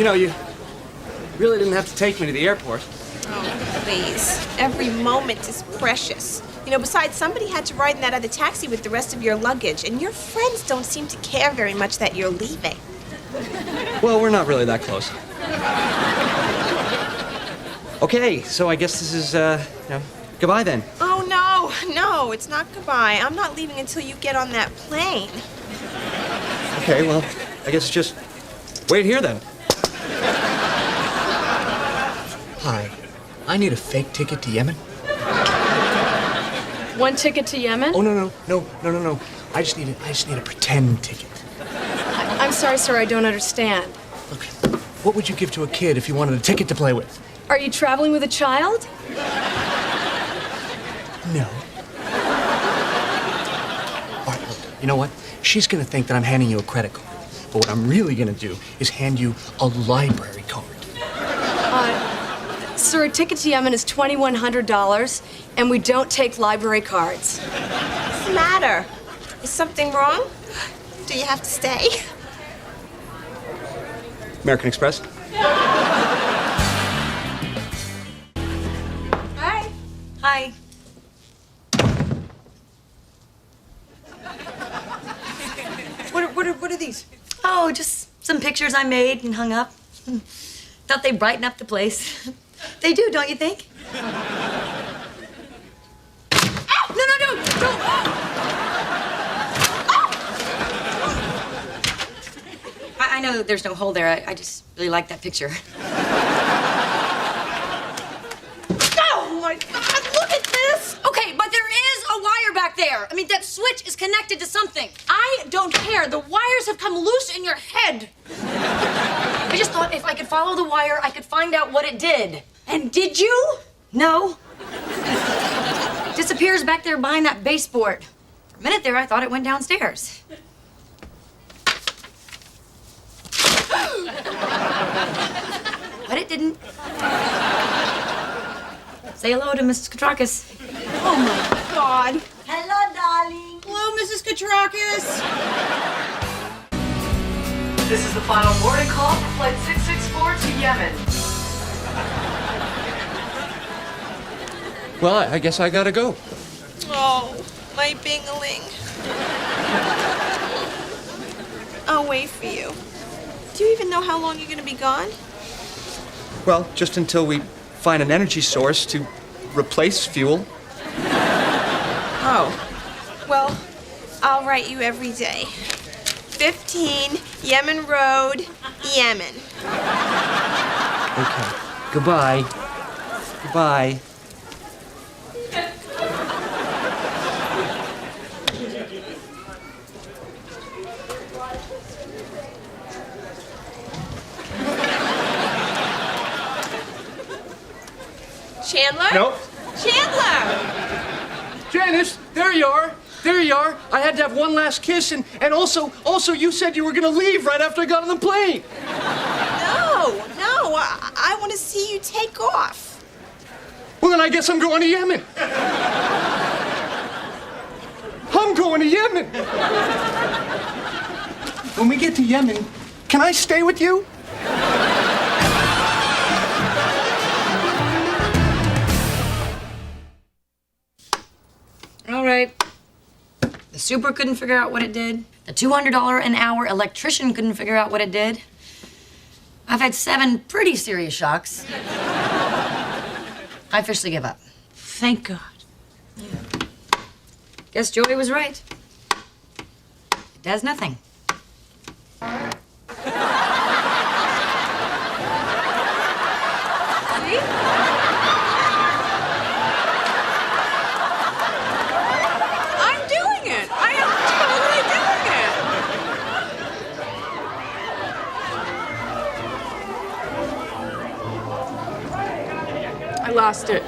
You know, you really didn't have to take me to the airport. Oh, please. Every moment is precious. You know, besides, somebody had to ride in that other taxi with the rest of your luggage, and your friends don't seem to care very much that you're leaving. Well, we're not really that close. Okay, so I guess this is, goodbye then. Oh, no, it's not goodbye. I'm not leaving until you get on that plane. Okay, well, I guess just wait here then. Hi, I need a fake ticket to Yemen. One ticket to Yemen? Oh, no. I just need a pretend ticket. I'm sorry, sir, I don't understand. Look, what would you give to a kid if you wanted a ticket to play with? Are you traveling with a child? No. All right, look, you know what? She's gonna think that I'm handing you a credit card. But what I'm really gonna do is hand you a library card. Sir, a ticket to Yemen is $2,100, and we don't take library cards. What's the matter? Is something wrong? Do you have to stay? American Express? Hi. Hi. What are these? Oh, just some pictures I made and hung up. Thought they'd brighten up the place. They do, don't you think? Ow! No, don't! I know there's no hole there. I just really like that picture. Oh, my God, look at this! Okay, but there is a wire back there. I mean, that switch is connected to something. I don't care. The wires have come loose in your head. I just thought if I could follow the wire, I could find out what it did. And did you? No. It disappears back there behind that baseboard. For a minute there, I thought it went downstairs. But it didn't. Say hello to Mrs. Katrakis. Oh, my God. Hello, darling. Hello, Mrs. Katrakis. This is the final boarding call for Flight 664 to Yemen. Well, I guess I gotta go. Oh, my bingling. I'll wait for you. Do you even know how long you're going to be gone? Well, just until we find an energy source to replace fuel. Oh. Well, I'll write you every day. 15 Yemen Road, Yemen. Okay. Goodbye. Goodbye. Chandler? Nope. Chandler! Janice, there you are. There you are. I had to have one last kiss, and also, you said you were gonna leave right after I got on the plane. No, I want to see you take off. Well, then I guess I'm going to Yemen. I'm going to Yemen. When we get to Yemen, can I stay with you? All right. The super couldn't figure out what it did. The $200 an hour electrician couldn't figure out what it did. I've had 7 pretty serious shocks. I officially give up. Thank God. Guess Joey was right. It does nothing. I'm doing it. I am totally doing it. I lost it.